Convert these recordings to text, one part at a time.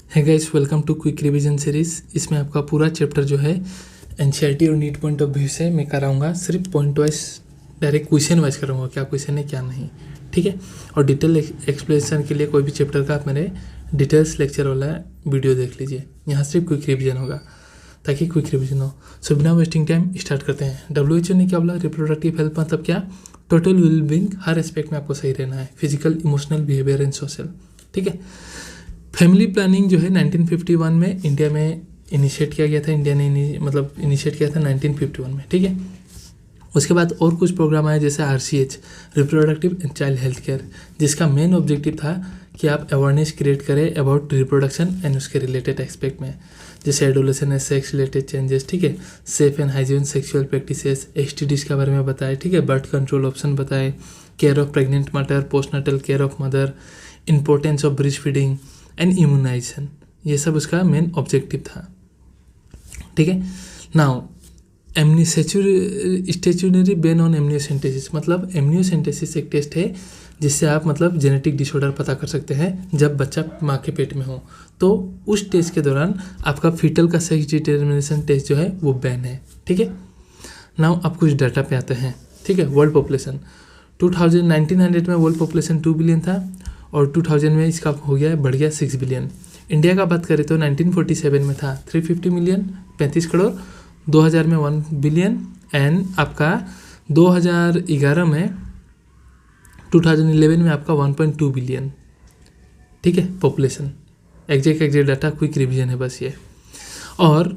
है guys, welcome to quick revision series. इसमें आपका पूरा चैप्टर जो है एनसीईआरटी और नीट पॉइंट ऑफ व्यू से मैं कराऊंगा। सिर्फ point wise direct question wise कराऊंगा, क्या क्वेश्चन है क्या नहीं, ठीक है। और डिटेल एक्सप्लेनेशन के लिए कोई भी चैप्टर का आप मेरे डिटेल्स लेक्चर वाला वीडियो देख लीजिए। यहाँ सिर्फ क्विक रिवीजन होगा ताकि क्विक रिवीजन हो। सो बिना वेस्टिंग टाइम स्टार्ट करते हैं। WHO ने क्या बोला? रिप्रोडक्टिव हेल्थ मतलब क्या? टोटल वेलबींग, हर एस्पेक्ट में आपको सही रहना है, physical, emotional, behaviour and social, ठीक है। फैमिली प्लानिंग जो है 1951 में इंडिया में इनिशिएट किया गया था। इंडिया ने इनिशिएट किया था 1951 में, ठीक है। उसके बाद और कुछ प्रोग्राम आए जैसे RCH, reproductive and child health care, जिसका मेन ऑब्जेक्टिव था कि आप अवेयरनेस क्रिएट करें अबाउट रिप्रोडक्शन एंड उसके रिलेटेड एस्पेक्ट में, जैसे adolescence and sex related changes, ठीक है। Safe and hygiene sexual practices, STDs के बारे में बताए, ठीक है। बर्थ कंट्रोल ऑप्शन बताए, care of pregnant mother, postnatal care of mother, importance of breast feeding and immunization, ये सब उसका मेन ऑब्जेक्टिव था, ठीक है। नाउ स्टेचुनरी बेन ऑन एमनियोसेंटेसिस, मतलब एमनियोसेंटेसिस एक टेस्ट है जिससे आप जेनेटिक डिसऑर्डर पता कर सकते हैं जब बच्चा माँ के पेट में हो। तो उस टेस्ट के दौरान आपका फीटल का सेक्स डिटर्मिनेशन टेस्ट जो है वो बैन है, ठीक है। नाउ अब कुछ डाटा पे आते हैं, ठीक है। वर्ल्ड पॉपुलेशन 1900 में वर्ल्ड पॉपुलेशन 2 बिलियन था और 2000 में इसका हो गया, बढ़ गया 6 बिलियन। इंडिया का बात करें तो 1947 में था 350 मिलियन, 35 करोड़, 2000 में 1 बिलियन एंड आपका 2011 में 2011 में आपका 1.2 बिलियन, ठीक है, population. Exact data quick revision है बस ये। और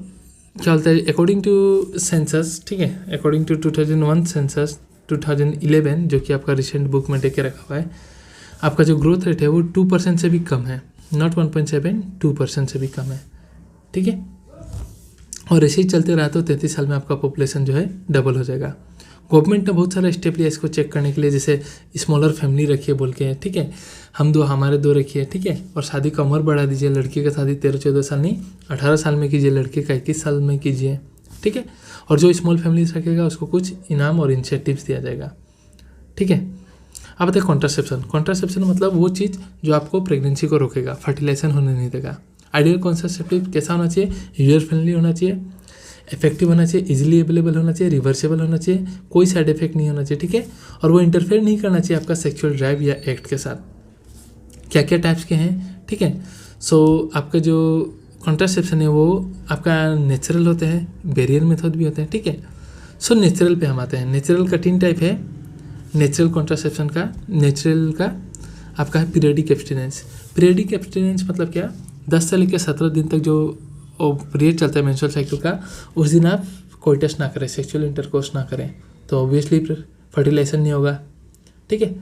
क्या बोलता है, अकॉर्डिंग टू सेंसस, ठीक है, अकॉर्डिंग टू 2001 सेंसस 2011 जो कि आपका रिसेंट बुक में देके रखा हुआ है, आपका जो ग्रोथ रेट है वो 2% से भी कम है, नॉट 1.7, 2% से भी कम है, ठीक है। और ऐसे ही चलते रहा तो 33 साल में आपका पॉपुलेशन जो है डबल हो जाएगा। गवर्नमेंट ने बहुत सारा स्टेप लिया इसको चेक करने के लिए, जैसे स्मॉलर फैमिली रखिए बोल के, ठीक है, हमारे दो रखिए, ठीक है। और शादी का उम्र बढ़ा दीजिए, लड़की का शादी 13-14 साल नहीं 18 साल में कीजिए, लड़के का 21 साल में कीजिए, ठीक है। और जो स्मॉल फैमिलीज रखेगा उसको कुछ इनाम और इंसेंटिव्स दिया जाएगा, ठीक है। अब बताए कॉन्ट्रासेप्शन मतलब वो चीज़ जो आपको प्रेगनेंसी को रोकेगा, फर्टिलाइजेशन होने नहीं देगा। आइडियल कॉन्ट्रासेप्टिव कैसा होना चाहिए? यूजर फ्रेंडली होना चाहिए, इफेक्टिव होना चाहिए, इजीली अवेलेबल होना चाहिए, रिवर्सेबल होना चाहिए, कोई साइड इफेक्ट नहीं होना चाहिए, ठीक है। और वो इंटरफेयर नहीं करना चाहिए आपका सेक्सुअल ड्राइव या एक्ट के साथ। क्या क्या टाइप्स के हैं, ठीक है। सो आपका जो कॉन्ट्रासेप्शन है वो आपका नेचुरल होते हैं, बैरियर मेथड भी होते हैं, ठीक है। सो नेचुरल पे हम आते हैं। नेचुरल का 3 टाइप है नेचुरल कॉन्ट्रासेप्शन का। नेचुरल का आपका है पीरियडिक एब्स्टिनेंस। पीरियडिक एब्स्टिनेंस मतलब क्या? 10 से लेकर 17 दिन तक जो पीरियड चलता है मेंस्ट्रुअल साइकिल का, उस दिन आप कोइटस ना करें, सेक्सुअल इंटरकोर्स ना करें, तो ऑब्वियसली फर्टिलाइजेशन नहीं होगा, ठीक है।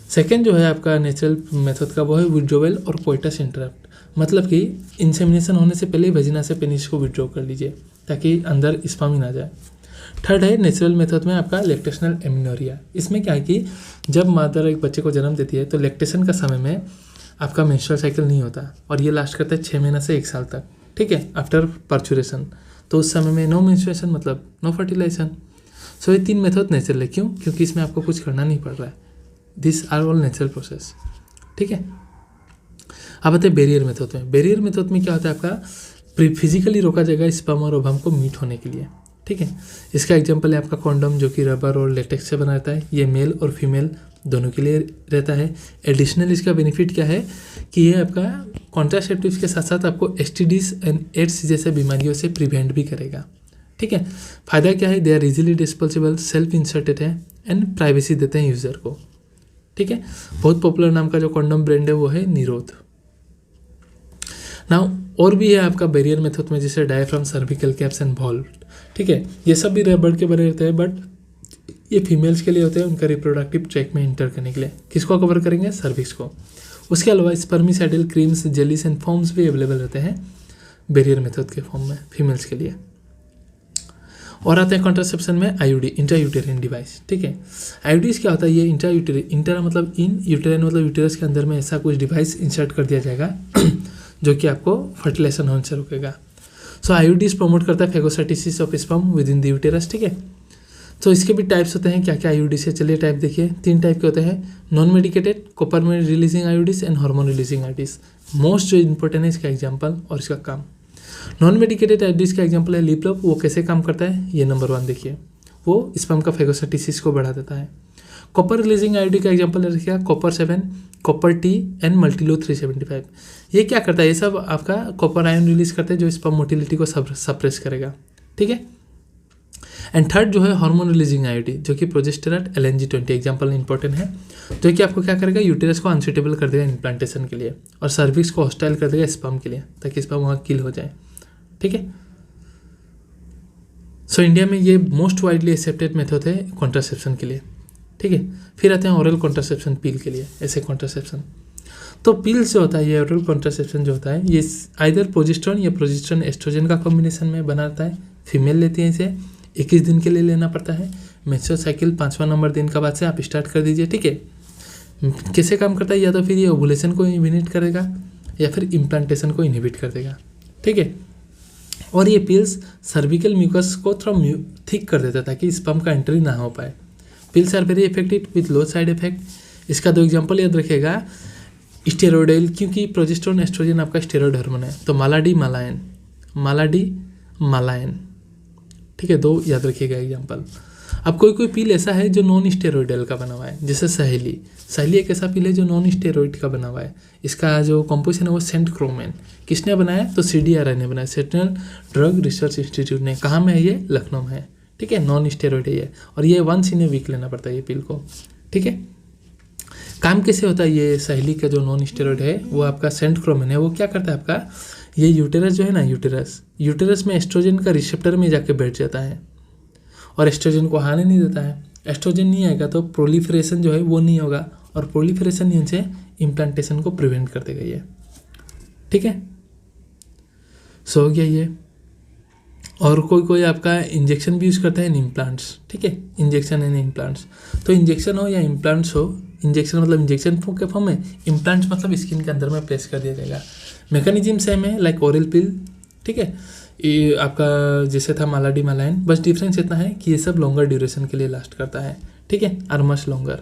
सेकेंड जो है आपका नेचुरल मेथड का वो है विड्रोवल और कोइटस इंटरप्ट, मतलब कि इंसेमिनेशन होने से पहले वजीना से पेनिस को विड्रॉ कर लीजिए ताकि अंदर स्पर्म ही ना जाए। थर्ड है नेचुरल मेथड में आपका लैक्टेशनल एमिनोरिया। इसमें क्या है कि जब मादर एक बच्चे को जन्म देती है तो लैक्टेशन का समय में आपका मेंस्ट्रुअल साइकिल नहीं होता और ये लास्ट करता है 6 महीना से 1 साल तक, ठीक है, आफ्टर पर्चुरेशन। तो उस समय में नो मेंस्ट्रुएशन मतलब नो फर्टिलाइजेशन। सो ये 3 मेथड नेचुरल है। क्यों? क्योंकि इसमें आपको कुछ करना नहीं पड़ रहा है। This are all natural process, ठीक है। अब आते हैं बैरियर मेथड में। बैरियर मेथड में क्या होता है, आपका फिजिकली रोका जाएगा स्पर्म और ओवम को मीट होने के लिए, ठीक है। इसका एग्जांपल है आपका कॉन्डम जो कि रबर और लेटेक्स से बना रहता है। ये मेल और फीमेल दोनों के लिए रहता है। एडिशनल इसका बेनिफिट क्या है कि ये आपका कॉन्ट्रासेप्टिव्स के साथ साथ आपको STDs एंड एड्स जैसे बीमारियों से प्रिवेंट भी करेगा, ठीक है। फायदा क्या है? They are easily disposable, self inserted है एंड प्राइवेसी देते हैं यूज़र को, ठीक है। बहुत पॉपुलर नाम का जो कॉन्डम ब्रांड है वो है निरोध। नाउ और भी है आपका बैरियर मेथड में, जैसे diaphragm, cervical caps and valve, ठीक है। ये सब भी रबर के बने रहते हैं, बट ये फीमेल्स के लिए होते हैं उनका रिप्रोडक्टिव ट्रैक में इंटर करने के लिए। किसको कवर करेंगे? सर्विक्स को। उसके अलावा spermicidal creams, jellies and forms भी अवेलेबल रहते हैं बैरियर मेथड के फॉर्म में फीमेल्स के लिए। और आते हैं कॉन्ट्रासेप्शन में IUD, इंट्रायूटेरिन डिवाइस, ठीक है। IUDs क्या होता है? ये इंट्रा मतलब इन, यूटेरिन मतलब यूटेरस के अंदर में ऐसा कुछ डिवाइस इंसर्ट कर दिया जाएगा जो कि आपको फर्टिलाइजेशन होने से रोकेगा। सो IUDs प्रमोट करता है phagocytosis of sperm with in the uterus, ठीक है। तो इसके भी टाइप्स होते हैं, क्या क्या आईयूडीज है, चलिए टाइप देखिए। 3 टाइप के होते हैं, नॉन मेडिकेटेड, कॉपर में releasing IUDs and hormone releasing IUDs. Most जो इंपॉर्टेंट है इसका एग्जाम्पल और इसका काम। नॉन मेडिकेटेड आईयूडीज का एग्जाम्पल है लिपलॉक। वो कैसे काम करता है, ये नंबर 1 देखिए, वो स्पर्म का फेगोसाइटोसिस को बढ़ा देता है। कॉपर रिलीजिंग आईयूडी का एग्जाम्पल रखिएगा, कॉपर 7, कॉपर टी एंड मल्टीलो 375। ये क्या करता है, ये सब आपका कॉपर आयन रिलीज करते हैं जो स्पर्म मोटिलिटी को सप्रेस करेगा, ठीक है। एंड थर्ड जो है हार्मोन रिलीजिंग आईयूडी, जो कि प्रोजेस्टेरॉन LNG-20 एग्जाम्पल इंपॉर्टेंट है, जो कि आपको क्या करेगा, यूटेरस को अनसुटेबल कर देगा इम्प्लांटेशन के लिए और सर्विक्स को हॉस्टाइल कर देगा स्पर्म के लिए, ताकि स्पर्म वहाँ किल हो जाए, ठीक है। सो इंडिया में ये मोस्ट वाइडली एक्सेप्टेड मेथड है कॉन्ट्रासेप्शन के लिए, ठीक है। फिर आते हैं ओरल कॉन्ट्रासेप्शन पिल के लिए, ऐसे कॉन्ट्रासेप्शन। तो पिल्स जो होता है, ये ओरल कॉन्ट्रासेप्शन जो होता है, ये आइदर प्रोजेस्टेरॉन या प्रोजेस्टेरॉन एस्ट्रोजन का कॉम्बिनेशन में बनाता है। फीमेल लेती है इसे, 21 दिन के लिए लेना पड़ता है। मेंस्ट्रुअल साइकिल 5वां नंबर दिन का बाद से आप स्टार्ट कर दीजिए, ठीक है। कैसे काम करता है, या तो फिर ये ओवुलेशन को इनहिबिट करेगा या फिर इम्प्लांटेशन को इनहिबिट कर देगा, ठीक है। और ये पिल्स सर्विकल म्यूकस को थोड़ा थिक कर देता है ताकि स्पर्म का एंट्री ना हो पाए। Pills are very effective with low side effect. इसका 2 एग्जाम्पल याद रखिएगा, स्टेरॉयडल, क्योंकि प्रोजेस्टेरॉन एस्ट्रोजन आपका स्टेरॉयड हार्मोन है, तो मालाडी मालायन, ठीक है। 2 याद रखिएगा एग्जाम्पल। अब कोई पिल ऐसा है जो नॉन स्टेरॉयडल का बना हुआ है, जैसे सहेली एक ऐसा पिल है जो नॉन स्टेरॉयड का बना हुआ है। इसका जो कॉम्पोजिशन है वो सेंट क्रोमेन। किसने बनाया, तो CDRI ने बनाया, सेंट्रल ड्रग रिसर्च इंस्टीट्यूट ने। कहाँ में है ये, लखनऊ में है, ठीक है। नॉन स्टेरॉयड है ये, और ये 1 इन ए वीक लेना पड़ता है ये पिल को, ठीक है। काम कैसे होता है, ये सहेली का जो नॉन स्टेरॉयड है वो आपका सेंट क्रोमेन है। वो क्या करता है आपका, ये यूटेरस जो है ना, यूटेरस में एस्ट्रोजन का रिसेप्टर में जाके बैठ जाता है और एस्ट्रोजन को आने नहीं देता है। एस्ट्रोजन नहीं आएगा तो प्रोलिफरेशन जो है वो नहीं होगा, और प्रोलिफरेशन नहीं से इम्प्लांटेशन को प्रिवेंट कर देगा ये, ठीक है। सो हो गया ये। और कोई आपका इंजेक्शन भी यूज़ करता है इन इम्प्लांट्स, ठीक है। इंजेक्शन एंड इम्प्लांट्स, तो इंजेक्शन हो या इम्प्लांट्स हो, इंजेक्शन मतलब इंजेक्शन के फॉर्म में, इम्प्लांट्स मतलब स्किन के अंदर में प्लेस कर दिया जाएगा। मैकेनिज्म सेम है लाइक ओरल पिल, ठीक है। ये आपका जैसे था मालायन, बस डिफरेंस इतना है कि ये सब लॉन्गर ड्यूरेशन के लिए लास्ट करता है, ठीक है, और much longer.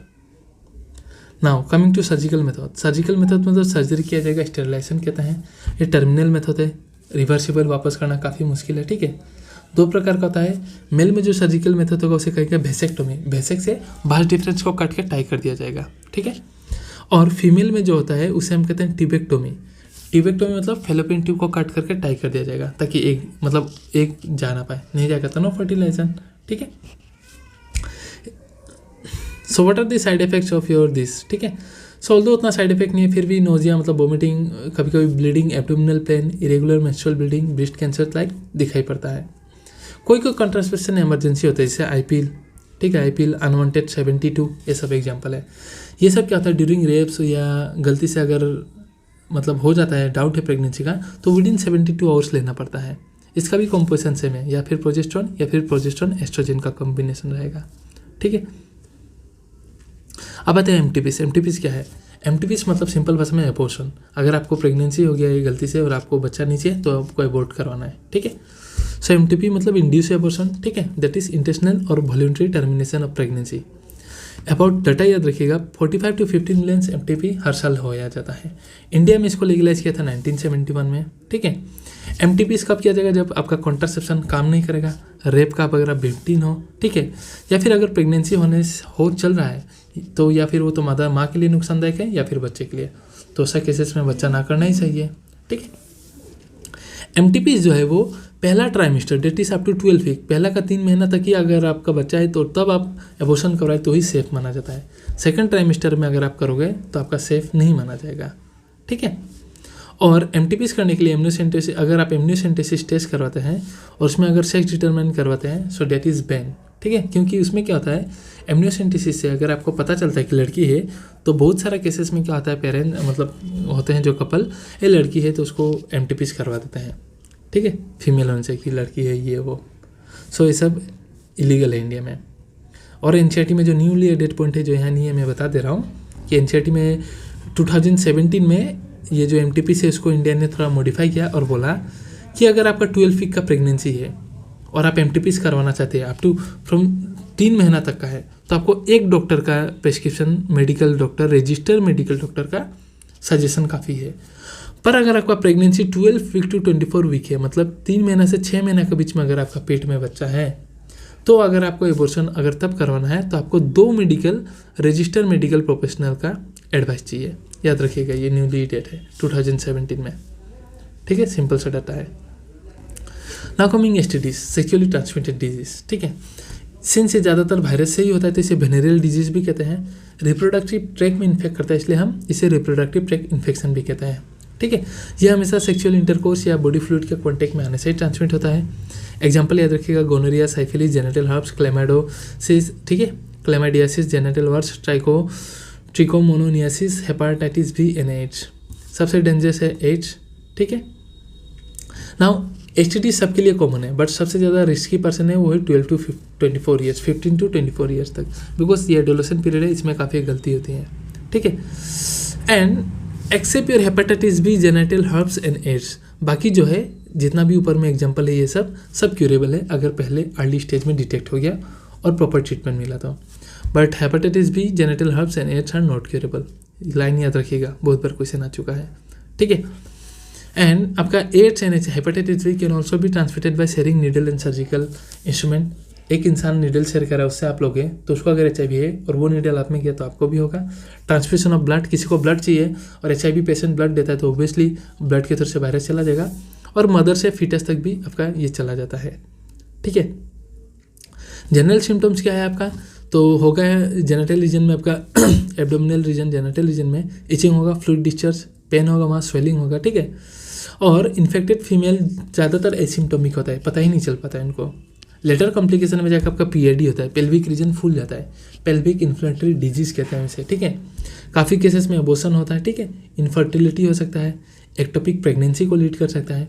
Now coming to surgical method. Surgical method मतलब सर्जरी किया जाएगा, स्टेरिलाइजेशन कहते हैं। ये टर्मिनल मेथड है, रिवर्सिबल वापस करना काफ़ी मुश्किल है, ठीक है। 2 प्रकार का होता है। मेल में जो सर्जिकल मेथड होगा उसे कहेंगे वेसेक्टोमी, वेसेक से बाहर डिफरेंस को काट के टाई कर दिया जाएगा, ठीक है। और फीमेल में जो होता है उसे हम कहते हैं टिबेक्टोमी। टिबेक्टोमी मतलब फेलोपियन ट्यूब को काट करके टाई कर दिया जाएगा ताकि एक जा ना पाए, नहीं जाएगा तो नो फर्टिलाइजेशन, ठीक है। So what are the side effects of your this, ठीक है। सो ऑल्दो उतना साइड इफेक्ट नहीं है, फिर भी नोजिया मतलब वोमिटिंग, कभी कभी bleeding, abdominal pain, irregular menstrual bleeding, breast cancer like दिखाई पड़ता है। कोई कॉन्ट्रासेप्शन इमरजेंसी होता है जैसे आईपीएल, ठीक है, आईपीएल अनवांटेड 72, ये सब एग्जांपल है। ये सब क्या होता है, ड्यूरिंग रेप्स या गलती से अगर मतलब हो जाता है, डाउट है प्रेगनेंसी का, तो विदिन 72 आवर्स लेना पड़ता है। इसका भी कॉम्पोजिशन सेम है, या फिर प्रोजेस्टेरॉन एस्ट्रोजन का कॉम्बिनेशन रहेगा, ठीक है। अब आते हैं एमटीपीस क्या है। एमटीपीस मतलब सिंपल भाषा में एबॉर्शन। अगर आपको प्रेगनेंसी हो गया है गलती से और आपको बच्चा नहीं चाहिए तो आपको एबॉर्ट करवाना है, ठीक है। सो एमटीपी मतलब इंड्यूस एबॉर्शन, ठीक है, दैट इज इंटेंशनल और voluntary termination of pregnancy. About data याद रखिएगा, 45 to 50 मिलियन एमटीपी हर साल होया जाता है। इंडिया में इसको लीगलाइज किया था 1971 में, ठीक है। एमटीपी कब किया जाएगा, जब आपका कॉन्ट्रासेप्शन काम नहीं करेगा, रेप का अगर आप विक्टिम हो, ठीक है, या फिर अगर प्रेगनेंसी चल रहा है तो, या फिर वो तो माँ के लिए नुकसानदायक है या फिर बच्चे के लिए, तो ऐसा केसेस में बच्चा ना करना ही चाहिए, ठीक है। एमटीपी जो है वो पहला trimester that is up to 12 week, पहला का 3 महीना तक ही अगर आपका बच्चा है तो तब आप एबॉर्शन करवाए तो ही सेफ माना जाता है। सेकंड ट्राइमेस्टर में अगर आप करोगे तो आपका सेफ नहीं माना जाएगा, ठीक है। और एमटीपीस करने के लिए एमनियोसेंटेसिस, अगर आप एमनियोसेंटेसिस टेस्ट करवाते हैं और उसमें अगर सेक्स डिटरमाइन करवाते हैं सो डेट इज़ बैन, ठीक है। क्योंकि उसमें क्या होता है, एमनियोसेंटेसिस से अगर आपको पता चलता है कि लड़की है तो बहुत सारा केसेस में क्या होता है, पेरेंट मतलब होते हैं जो कपल, ये लड़की है तो उसको एमटीपीस करवा देते हैं, ठीक है, फीमेल होने से कि लड़की है ये वो। सो ये सब इलीगल है इंडिया में। और एनसीईआरटी में जो न्यूली एडेड पॉइंट है जो यहाँ नहीं है, मैं बता दे रहा हूँ कि एनसीईआरटी में 2017 में ये जो एमटीपी है उसको इंडिया ने थोड़ा मॉडिफाई किया और बोला कि अगर आपका 12 वीक का प्रेगनेंसी है और आप एमटीपीस करवाना चाहते हैं अप टू फ्रॉम 3 महीना तक का है तो आपको एक डॉक्टर का prescription, medical doctor, registered medical doctor का सजेशन काफ़ी है। पर अगर आपका प्रेगनेंसी 12 वीक टू 24 वीक है, मतलब 3 महीना से 6 महीना के बीच में अगर आपका पेट में बच्चा है, तो अगर आपको एबॉर्शन अगर तब करवाना है तो आपको 2 मेडिकल रजिस्टर्ड मेडिकल प्रोफेशनल का एडवाइस चाहिए। याद रखिएगा, ये न्यूली डेट है 2017 में। ठीक है, सिंपल सा डाटा है। Now coming STDs, sexually transmitted disease. ठीक है, सिंस ये ज़्यादातर वायरस से ही होता है तो इसे वेनेरियल डिजीज भी कहते हैं। रिप्रोडक्टिव ट्रैक में इन्फेक्ट करता है, इसलिए हम इसे रिप्रोडक्टिव ट्रैक इन्फेक्शन भी कहते हैं। ठीक है, यह हमेशा सेक्सुअल इंटरकोर्स या बॉडी फ्लूइड के कॉन्टेक्ट में आने से ही ट्रांसमिट होता है। एग्जाम्पल याद रखिएगा, gonorrhoea, syphilis, genital herpes, chlamydiosis, ठीक है, chlamydiasis, genital warts, trichomoniasis, hepatitis B, NH. सबसे डेंजरस है एड्स। ठीक है, नाउ एसटीडी सबके लिए कॉमन है, बट सबसे ज़्यादा रिस्की पर्सन है वो है 12 टू 24 ईयर्स, 15 टू 24 ईयर्स तक, बिकॉज ये एडोलेसेंट पीरियड है, इसमें काफ़ी गलती होती है। ठीक है, and except your hepatitis B, genital herpes and AIDS, बाकी जो है जितना भी ऊपर में एग्जांपल है ये सब क्यूरेबल है अगर पहले अर्ली स्टेज में डिटेक्ट हो गया और प्रॉपर ट्रीटमेंट मिला तो। But hepatitis B, genital herpes and AIDS are not curable. Line याद रखिएगा, बहुत बार क्वेश्चन आ चुका है। ठीक है, एंड आपका AIDS and hepatitis B can also be transmitted by sharing needle and surgical instrument. एक इंसान नीडल शेयर करा उससे आप लोगे तो उसको अगर HIV है और वो नीडल आप में किया तो आपको भी होगा। ट्रांसफ्यूजन ऑफ ब्लड, किसी को ब्लड चाहिए और HIV पेशेंट ब्लड देता है तो ऑब्वियसली ब्लड के थ्रू से वायरस चला जाएगा और मदर से फीटस तक भी आपका ये चला जाता है। ठीक है, जनरल सिम्टम्स क्या है आपका, तो होगा जेनिटल रीजन में आपका एब्डोमिनल रीजन, जेनिटल रीजन में इचिंग होगा, फ्लूइड डिस्चार्ज, पेन होगा, वहाँ स्वेलिंग होगा। ठीक है, और इन्फेक्टेड फीमेल ज़्यादातर एसिम्टोमिक होता है, पता ही नहीं चल पाता है इनको। लेटर कॉम्प्लिकेशन में जाकर आपका PID होता है, पेल्विक रीजन फूल जाता है, पेल्विक इन्फ्लेमेटरी डिजीज कहते हैं इसे। ठीक है, काफ़ी केसेस में अबॉर्शन होता है। ठीक है, इनफर्टिलिटी हो सकता है, एक्टोपिक प्रेगनेंसी को लीड कर सकता है।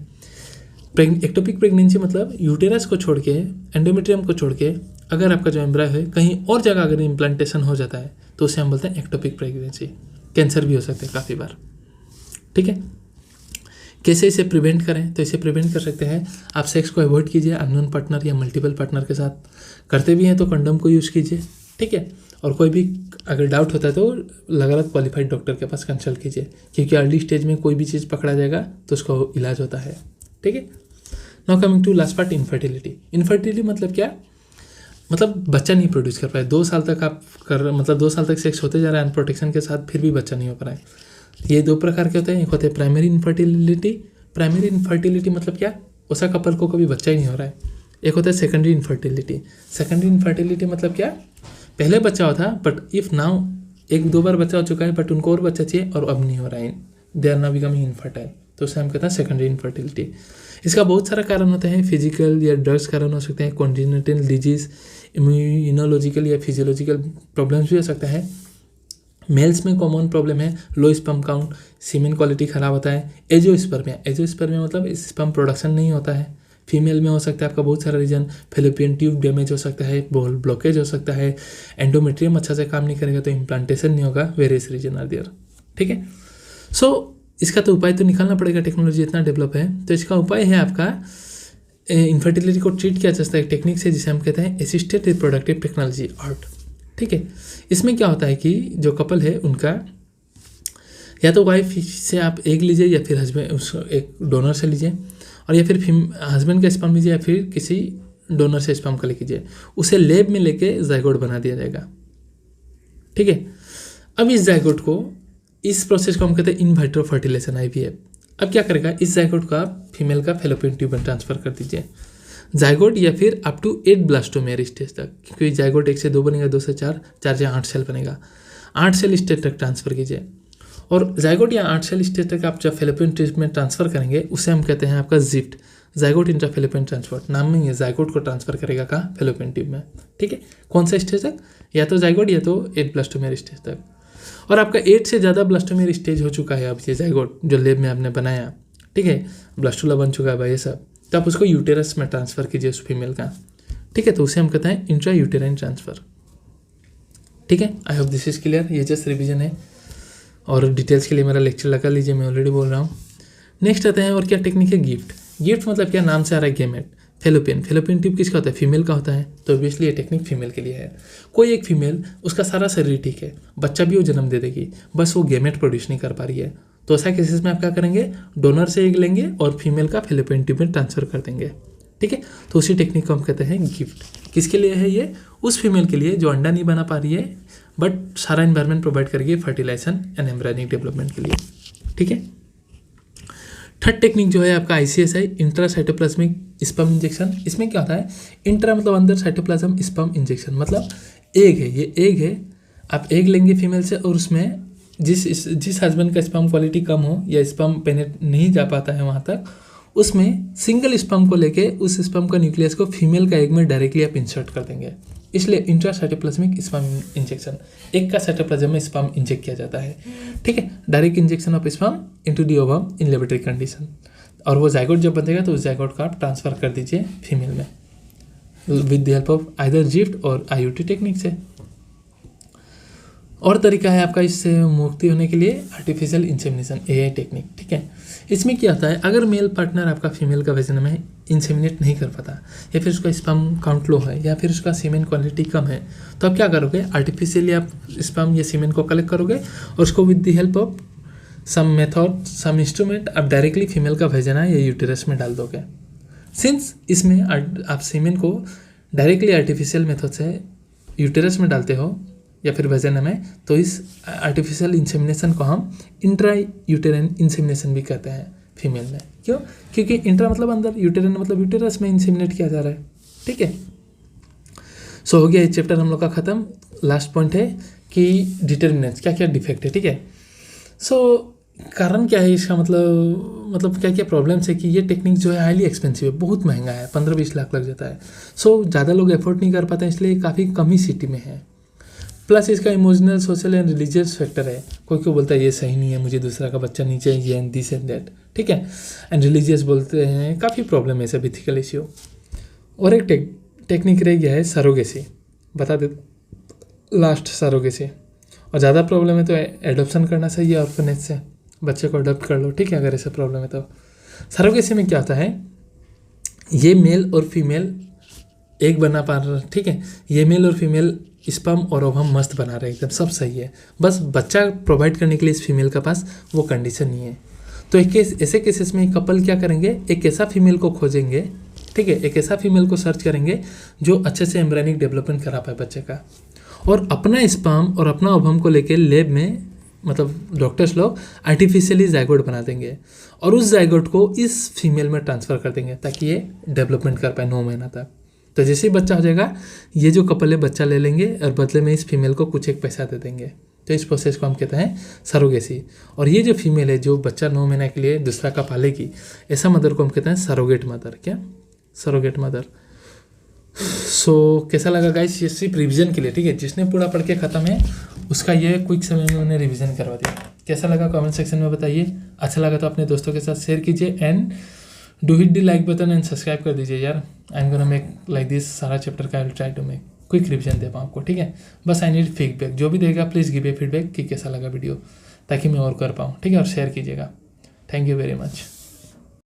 एक्टोपिक प्रेगनेंसी मतलब यूटेरस को छोड़ के, एंडोमेट्रियम को छोड़ के अगर आपका जो एम्ब्रायो है कहीं और जगह अगर इम्प्लांटेशन हो जाता है तो उसे हम बोलते हैं एक्टोपिक प्रेगनेंसी। कैंसर भी हो सकते हैं काफ़ी बार। ठीक है, कैसे इसे प्रिवेंट करें, तो इसे प्रिवेंट कर सकते हैं आप सेक्स को अवॉइड कीजिए अननोन पार्टनर या मल्टीपल पार्टनर के साथ। करते भी हैं तो कंडोम को यूज़ कीजिए। ठीक है, और कोई भी अगर डाउट होता है तो लगातार क्वालिफाइड डॉक्टर के पास कंसल्ट कीजिए, क्योंकि अर्ली स्टेज में कोई भी चीज़ पकड़ा जाएगा तो उसका इलाज होता है। ठीक है, now coming to last part, infertility. Infertility मतलब क्या, मतलब बच्चा नहीं प्रोड्यूस कर पाए। 2 साल तक आप मतलब 2 साल तक सेक्स होते जा रहा है अनप्रोटेक्शन के साथ, फिर भी बच्चा नहीं हो पा रहा है। ये 2 प्रकार के होते हैं, एक होते हैं प्राइमरी इनफर्टिलिटी। प्राइमरी इनफर्टिलिटी मतलब क्या, उस कपल को कभी बच्चा ही नहीं हो रहा है। एक होता है सेकेंडरी इनफर्टिलिटी। सेकेंडरी इनफर्टिलिटी मतलब क्या, पहले बच्चा हुआ था बट इफ़ नाउ 1-2 बार बच्चा हो चुका है बट उनको और बच्चा चाहिए और अब नहीं हो रहा है, they are now becoming infertile, तो उसे हम कहते हैं सेकेंडरी इनफर्टिलिटी। इसका बहुत सारा कारण होते हैं, फिजिकल या ड्रग्स कारण हो सकते हैं, कॉन्जेनिटल डिजीज, इम्यूनोलॉजिकल या फिजियोलॉजिकल प्रॉब्लम्स भी हो सकता है। मेल्स में कॉमन प्रॉब्लम है लो स्पर्म काउंट, सीमेन क्वालिटी खराब होता है। एजियोस्पर्मिया मतलब स्पर्म प्रोडक्शन नहीं होता है। फीमेल में हो सकता है आपका बहुत सारा रीजन, फेलोपियन ट्यूब डैमेज हो सकता है, बॉल ब्लॉकेज हो सकता है, एंडोमेट्रियम अच्छा से काम नहीं करेगा तो इम्प्लांटेशन नहीं होगा, वेरियस रीजन आर देयर। ठीक है, सो इसका तो उपाय तो निकालना पड़ेगा, टेक्नोलॉजी इतना डेवलप है तो इसका उपाय है आपका इनफर्टिलिटी को ट्रीट किया जा सकता है एक टेक्निक से जिसे हम कहते हैं असिस्टेड रिप्रोडक्टिव टेक्नोलॉजी, आर्ट। ठीक है, इसमें क्या होता है कि जो कपल है उनका या तो वाइफ से आप एग लीजिए या फिर हस्बैंड उसको एक डोनर से लीजिए, और या फिर हस्बैंड का स्पर्म लीजिए या फिर किसी डोनर से स्पर्म का ले कीजिए, उसे लैब में लेके जाइगोट बना दिया जाएगा। ठीक है, अब इस जाइगोट को, इस प्रोसेस को हम कहते हैं इन वाइट्रो फर्टिलाइजेशन, IVF। अब क्या करेगा, इस जाइगोट को आप फीमेल का फेलोपियन ट्यूब में ट्रांसफर कर दीजिए, जाइगोट या फिर अप टू 8 ब्लास्टोमेयर स्टेज तक, क्योंकि जाइगोट 1 से 2 बनेगा, 2 से 4, 4 से 8 सेल बनेगा, 8 सेल स्टेज तक ट्रांसफर कीजिए। और जाइगोट या 8 सेल स्टेज तक आप जब फेलोपियन ट्यूब में ट्रांसफर करेंगे उसे हम कहते हैं आपका gift, zygote intra fallopian transport. नाम में ही है, जाइगोट को ट्रांसफर करेगा कहाँ, फेलोपियन ट्यूब में। ठीक है, कौन सा स्टेज तक, या तो जाइगोट या तो 8 ब्लास्टोमेयर स्टेज तक। और आपका 8 से ज़्यादा ब्लास्टोमेयर स्टेज हो चुका है अब ये जाइगोट जो लैब में आपने बनाया, ठीक है, ब्लास्टुला बन चुका है भाई ये सब, तो आप उसको यूटेरस में ट्रांसफ़र कीजिए उस फीमेल का। ठीक है, तो उसे हम कहते हैं इंट्रा यूटेराइन ट्रांसफ़र। ठीक है, I hope this is clear. ये जस्ट रिवीजन है और डिटेल्स के लिए मेरा लेक्चर लगा लीजिए, मैं ऑलरेडी बोल रहा हूँ। नेक्स्ट आते हैं और क्या टेक्निक है, गिफ्ट। गिफ्ट मतलब क्या, नाम से आ रहा है गेमेट। फेलोपियन ट्यूब किसका होता है? फीमेल का होता है, तो ऑब्वियसली ये टेक्निक फीमेल के लिए है। कोई एक फीमेल, उसका सारा शरीर ठीक है, बच्चा भी वो जन्म दे देगी, बस वो गेमेट प्रोड्यूस नहीं कर पा रही है, तो ऐसा केसेस में आप क्या करेंगे? डोनर से एग लेंगे और फीमेल का फेलोपियन ट्यूब में ट्रांसफर कर देंगे, ठीक है। तो उसी टेक्निक को हम कहते हैं गिफ्ट। किसके लिए है ये? उस फीमेल के लिए जो अंडा नहीं बना पा रही है बट सारा एनवायरनमेंट प्रोवाइड करेगी फर्टिलाइजेशन एंड एम्ब्रियोनिक डेवलपमेंट के लिए, ठीक है। थर्ड टेक्निक जो है आपका ICSI, इंट्रासाइटोप्लाज्मिक स्पर्म इंजेक्शन। इसमें क्या होता है? इंट्रा मतलब अंदर, साइटोप्लाज्म स्पर्म इंजेक्शन मतलब एग है, ये एग है, आप एग लेंगे फीमेल से और उसमें जिस हस्बैंड का स्पर्म क्वालिटी कम हो या स्पर्म पेनेट नहीं जा पाता है वहाँ तक, उसमें सिंगल स्पर्म को लेके उस स्पर्म का न्यूक्लियस को फीमेल का एग में डायरेक्टली आप इंसर्ट कर देंगे, इसलिए इंट्रासाइटोप्लाज्मिक स्पर्म इंजेक्शन। एक का साइटोप्लाज्म में स्पर्म इंजेक्ट किया जाता है, ठीक है। Direct injection of sperm into the ovum in laboratory condition, और वो जाइगोट जब बनेगा तो उस जाइगोट को आप ट्रांसफर कर दीजिए फीमेल में with the help of either gift और IUT टेक्निक से। और तरीका है आपका इससे मुक्ति होने के लिए, आर्टिफिशियल इंसेमिनेशन, AI टेक्निक, ठीक है। इसमें क्या होता है? अगर मेल पार्टनर आपका फीमेल का वेजिना में इंसेमिनेट नहीं कर पाता, या फिर उसका स्पर्म काउंट लो है, या फिर उसका सीमेन क्वालिटी कम है, तो आप क्या करोगे? आर्टिफिशियली आप स्पर्म या सीमेन को कलेक्ट करोगे और उसको with the help of some method, some instrument आप डायरेक्टली फीमेल का वेजिना या यूटेरस में डाल दोगे। सिंस इसमें आप सीमेन को डायरेक्टली आर्टिफिशियल मेथड से यूटेरस में डालते हो या फिर वेजिना में, तो इस आर्टिफिशियल इंसेमिनेशन को हम इंट्रा यूटेरन इंसेमिनेशन भी कहते हैं फीमेल में। क्यों? क्योंकि इंट्रा मतलब अंदर, यूटेरन मतलब यूटेरस में इंसेमिनेट किया जा रहा है, ठीक है। सो हो गया ये चैप्टर हम लोग का ख़त्म। लास्ट पॉइंट है कि डिटर्मिनेंट्स, क्या क्या डिफेक्ट है, ठीक है। सो कारण क्या है इसका, मतलब क्या क्या प्रॉब्लम्स है कि ये टेक्निक जो है हाईली एक्सपेंसिव है, बहुत महंगा है, 15-20 लाख लग जाता है। सो ज़्यादा लोग एफोर्ड नहीं कर पाते हैं, इसलिए काफ़ी कम ही सिटी में है। प्लस इसका emotional, social and religious factor है। कोई को बोलता है ये सही नहीं है, मुझे दूसरा का बच्चा नहीं चाहिए एंड दिस एंड दैट, ठीक है। एंड रिलीजियस बोलते हैं, काफ़ी प्रॉब्लम है सब इथिकल इश्यू। और एक टेक्निक रह गया है सरोगेसी, बता दे लास्ट सरोगेसी। और ज़्यादा प्रॉब्लम है तो एडॉप्शन करना सही है, ऑर्फनेज से बच्चे को अडॉप्ट कर लो, ठीक है, अगर ऐसा प्रॉब्लम है तो। सरोगेसी में क्या होता है? ये मेल और फीमेल एक बना पा रहा, ठीक है, ये मेल और फीमेल स्पर्म और ओवम मस्त बना रहे हैं, एकदम सब सही है, बस बच्चा प्रोवाइड करने के लिए इस फीमेल के पास वो कंडीशन नहीं है। तो ऐसे केसेस में कपल क्या करेंगे? एक ऐसा फीमेल को खोजेंगे, ठीक है, एक ऐसा फीमेल को सर्च करेंगे जो अच्छे से एम्ब्रियोनिक डेवलपमेंट करा पाए बच्चे का, और अपना स्पर्म और अपना ओवम को लेके लैब में, मतलब डॉक्टर्स लोग आर्टिफिशियली जाइगोट बना देंगे और उस जाइगोट को इस फीमेल में ट्रांसफ़र कर देंगे ताकि ये डेवलपमेंट कर पाए 9 महीना तक। तो जैसे ही बच्चा हो जाएगा, ये जो कपल है बच्चा ले लेंगे और बदले में इस फीमेल को कुछ एक पैसा दे देंगे। तो इस प्रोसेस को हम कहते हैं सरोगेसी। और ये जो फीमेल है जो बच्चा 9 महीने के लिए दूसरा का पालेगी, ऐसा मदर को हम कहते हैं सरोगेट मदर। क्या? Surrogate mother. सो कैसा लगा गाइस? ये सिर्फ रिवीजन के लिए, ठीक है, जिसने पूरा पढ़ के ख़त्म है उसका ये क्विक समय में उन्हें रिवीजन करवा दिया। कैसा लगा कमेंट सेक्शन में बताइए। अच्छा लगा तो अपने दोस्तों के साथ शेयर कीजिए and do hit the like button and subscribe कर दीजिए यार। I am gonna make like this, सारा चैप्टर का I will try to make quick revision दे पाऊँ आपको, ठीक है। बस आई नीड फीडबैक, जो भी देगा प्लीज़ गिव ए फीडबैक कि कैसा लगा वीडियो, ताकि मैं और कर पाऊँ, ठीक है। और शेयर कीजिएगा। Thank you very much.